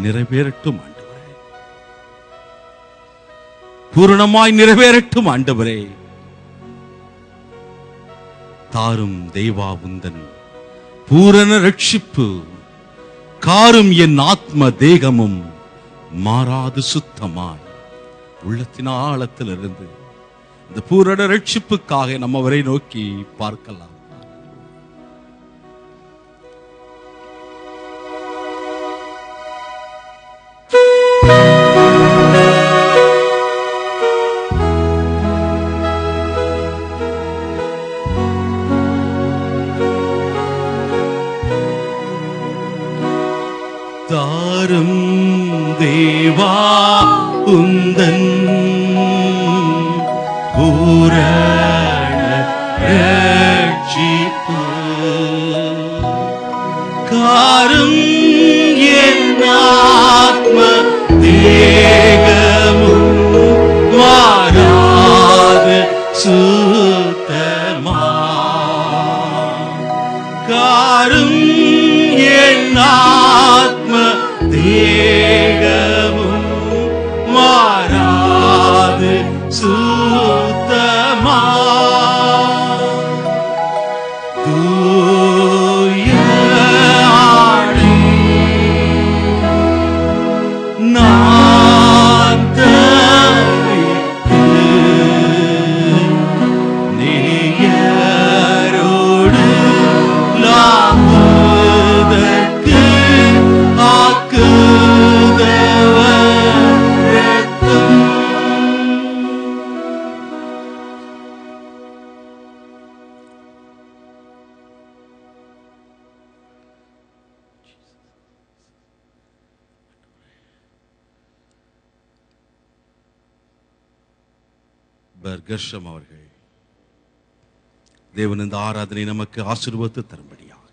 நிறைவேறட்டும் ஆண்டவரே, பூரணமாய் நிறைவேறட்டும் ஆண்டவரே. தாரும் தெய்வா உந்தன் பூரண ரட்சிப்பு, காரும் என் ஆத்ம தேகமும் மாறாது சுத்தமாய். உள்ளத்தின் ஆழத்திலிருந்து இந்த பூரண ரட்சிப்புக்காக நம்ம அவரை நோக்கி பார்க்கலாம். தாரும் தேவா உந்தன் பூரண ரட்சிப்பு, காரும் என் ஆத்ம தேகமும் மாறாது சுத்தமா. காரும் என் ஆத்ம தேகமும் மாறாது சுத்தமா. தூய ஆணை நான் தரித்து நேயரோடு லாபதற்கு கர்ஷம் அவர்கள் தேவன் இந்த ஆராதனை நமக்கு ஆசீர்வாதத்தை தரும்படியாக,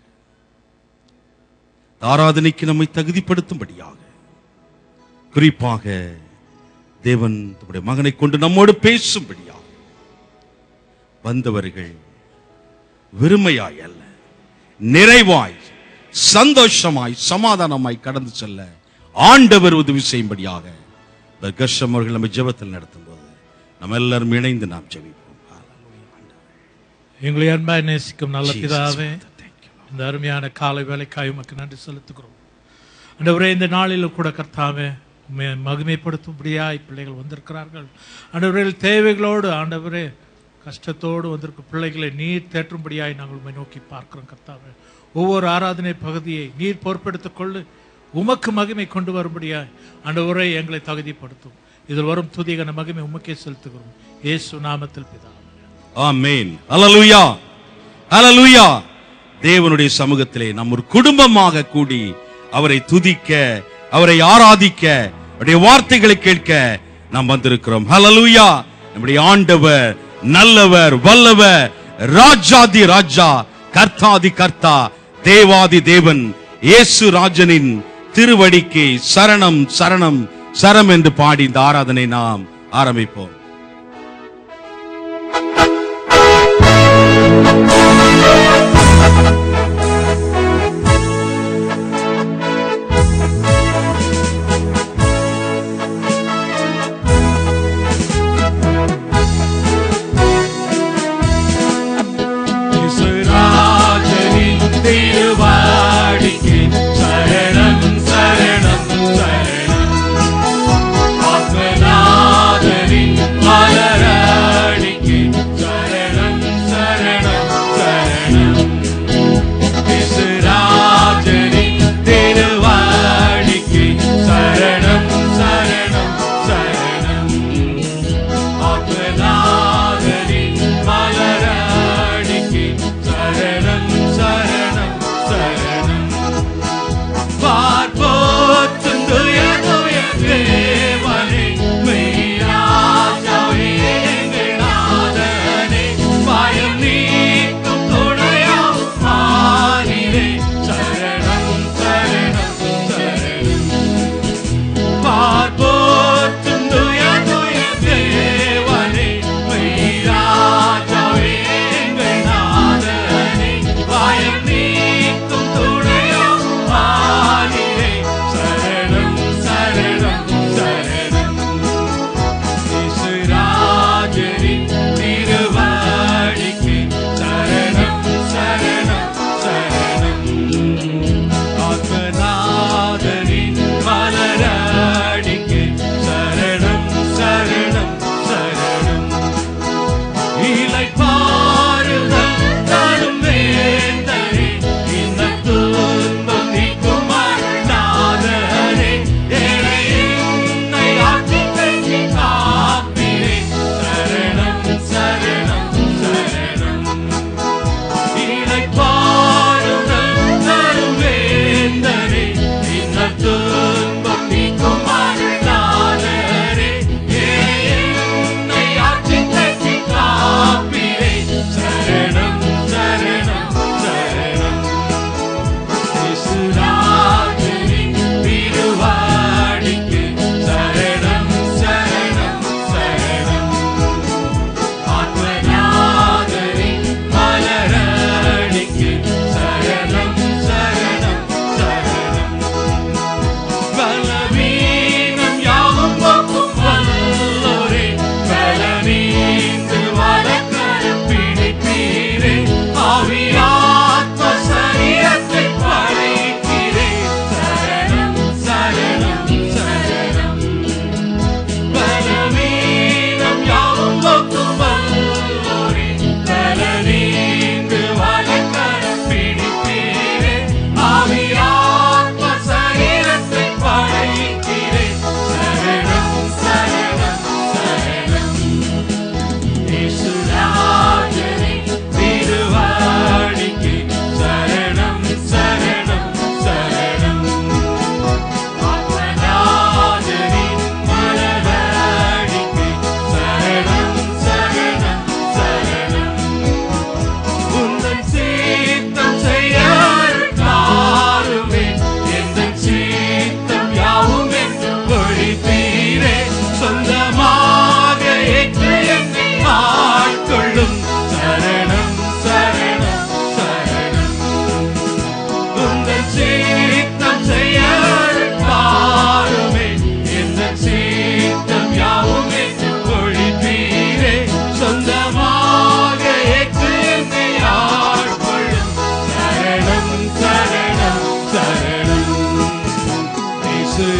ஆராதனைக்கு நம்மை தகுதிப்படுத்தும்படியாக, குறிப்பாக தேவன் தம்முடைய மகனை கொண்டு நம்மோடு பேசும்படியாக வந்தவர்கள் வெறுமையாய் அல்ல, நிறைவாய் சந்தோஷமாய் சமாதானமாய் கடந்து செல்ல ஆண்டவர் உதவி செய்யும்படியாக கர்ஷம் அவர்கள் நம்ம ஜெபத்தில் நடத்தும் போது நம்ம எல்லாரும் இணைந்து நாம் ஜெபிப்போம். எங்களை அன்பாய் நேசிக்கும் நல்ல பிதாவே, இந்த அருமையான காலை வேலைக்காய் உமக்கு நன்றி செலுத்துகிறோம். ஆண்டவரே, இந்த நாளில் கூட கர்த்தாவே மகிமைப்படுத்தும்படியாய் பிள்ளைகள் வந்திருக்கிறார்கள். ஆண்டவரே, தேவைகளோடு ஆண்டவரே கஷ்டத்தோடு வந்திருக்கும் பிள்ளைகளை நீர் தேற்றும்படியாய் நாங்கள் உண்மை நோக்கி பார்க்கிறோம். கர்த்தாவே, ஒவ்வொரு ஆராதனை பகுதியை நீர் பொறுப்பெடுத்துக் கொண்டு உமக்கு மகிமை கொண்டு வரும்படியாய் ஆண்டவரே எங்களை தகுதிப்படுத்தும். இதில் வரும் துதிகன மகிமை உமக்கே செலுத்துகிறோம், இயேசு நாமத்தில் பிதாவே, ஆமென். ஹல்லேலூயா, ஹல்லேலூயா. தேவனுடைய சமூகத்திலே நாம் ஒரு குடும்பமாக கூடி அவரை துதிக்க, அவரை ஆராதிக்க, அவருடைய வார்த்தைகளை கேட்க நாம் வந்திருக்கிறோம். ஹல்லேலூயா. நம்முடைய ஆண்டவர் நல்லவர், வல்லவர், ராஜாதி ராஜா, கர்த்தாதி கர்த்தா, தேவாதி தேவன், இயேசு ராஜனின் திருவடிக்கு சரணம் சரணம் சரம் என்று பாடி இந்த ஆராதனை நாம் ஆரம்பிப்போம். சரணம் சரணம், ஆத்மநாதனின்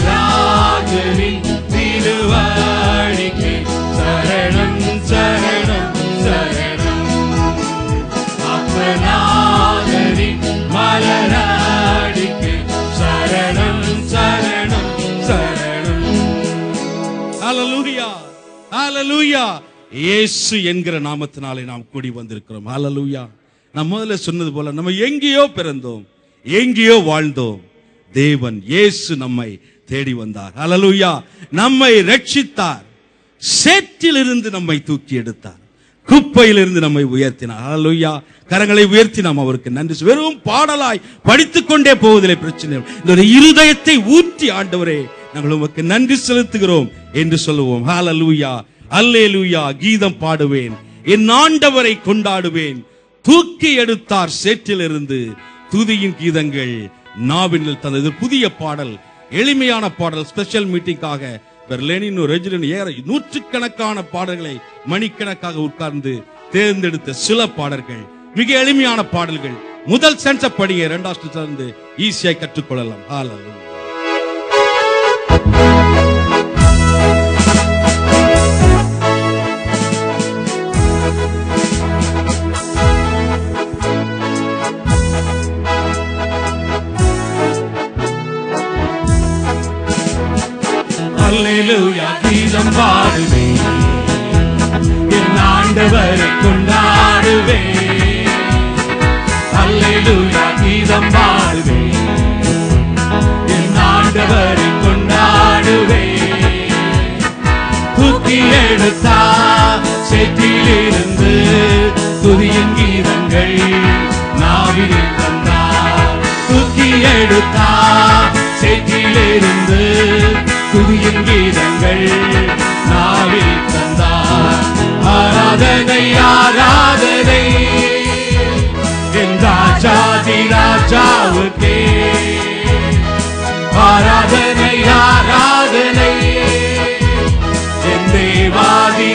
ராஜனின் திருவடிக்கு சரணம் சரணம் சரணம். ஆத்மநாதனின் மலரடிக்கு சரணம் சரணம் சரணம். ஹல்லேலூயா, ஹல்லேலூயா. இயேசு என்கிற நாமத்தினாலே நாம் கூடி வந்திருக்கிறோம். ஹல்லேலூயா. நான் முதல்ல சொன்னது போல நம்ம எங்கேயோ பிறந்தோம், எங்கேயோ வாழ்ந்தோம். தேவன் இயேசு நம்மை தேடி வந்தார். ஹல்லேலூயா. நம்மை ரட்சித்தார். சேற்றிலிருந்து நம்மை தூக்கி எடுத்தார். குப்பையிலிருந்து நம்மை உயர்த்தினார். ஹல்லேலூயா. கரங்களை உயர்த்தி நாம் அவருக்கு நன்றி. வெறும் பாடலாய் படித்துக் கொண்டே போவதில்லை பிரச்சனை. இந்த இருதயத்தை ஊற்றி ஆண்டவரே நாங்கள் உமக்கு நன்றி செலுத்துகிறோம் என்று சொல்லுவோம். ஹல்லேலூயா, அல்லேலூயா. கீதம் பாடுவேன், என் ஆண்டவரை கொண்டாடுவேன். தூக்கி எடுத்தார் சேற்றிலிருந்து. துதியின் கீதங்கள் நாவினில் தந்தது. புதிய பாடல், எளிமையான பாடல். ஸ்பெஷல் மீட்டிங்காக பெர்லின் ரெஜிலின் ஏற நூற்றுக்கணக்கான பாடல்களை மணிக்கணக்காக உட்கார்ந்து தேர்ந்தெடுத்த சில பாடல்கள், மிக எளிமையான பாடல்கள். முதல் சென்ஸ் படிங்க, இரண்டாவது சென்ஸ் ஈஸியாக கற்றுக்கொள்ளலாம். ஹல்லேலூயா. அல்லேலூயா கீதம் பாடுவேன், என் ஆண்டவரை கொண்டாடுவேன். அல்லேலூயா கீதம் பாடுவேன், என் ஆண்டவரை கொண்டாடுவேன். தூக்கி எடுத்தா சேற்றிலிருந்து துதியின் கீதங்கள் நாவினில் தந்தார். தூக்கி எடுத்தா சேற்றிலிருந்து துதியின் கீதங்கள் நாவில் தந்தார். ஆராதனை ஆராதனை என் ராஜாதி ராஜாவுக்கே. ஆராதனை ஆராதனை என் தேவாதி